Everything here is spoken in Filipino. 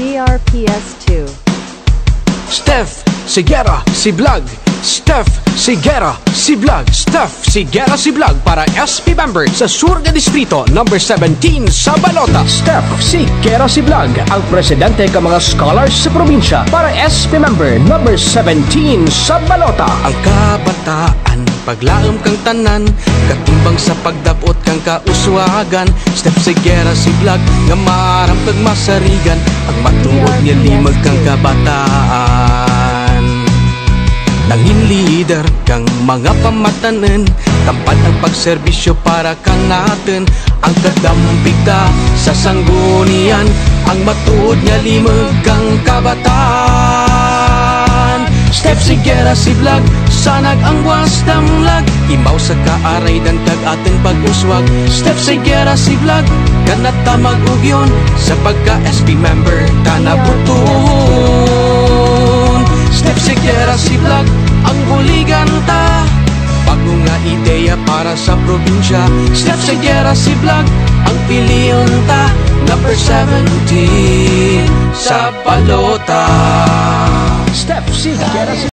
DRPS2. Steph Sigera si Vlog. Steph Sigera si Vlog. Steph Sigera si Vlog para SP member sa Surga Distrito number 17 sa Balota. Steph Sigera si Vlog ang presidente ka mga scholars sa probinsya para SP member number 17 sa Balota. Ang kabataan paglaom kang tanan, katimbang sa pagdapot kang kauswagan. Steph Sigera si Vlog nga maram kag masarigan, ang matuod niya limag kang kabataan. Nangin leader kang mga pamatanen, tampad ang pagserbisyo para kang natin. Ang kadampig ta sa sanggunian, ang matuod niya limag kang kabataan. Steph Sigera si Vlog, sanag ang was damlag, imaw sa kaaray dantag ating pag-uswag. Steph Sigera si Vlog, kanat ta mag-ugyon sa pagka-SP member ta nabuton. Steph Sigera si Vlog, ang buligan ta, bago nga ideya para sa probinsya. Steph Sigera si Vlog, ang piliyon ta, number 17 sa Balota. Steph Sigera si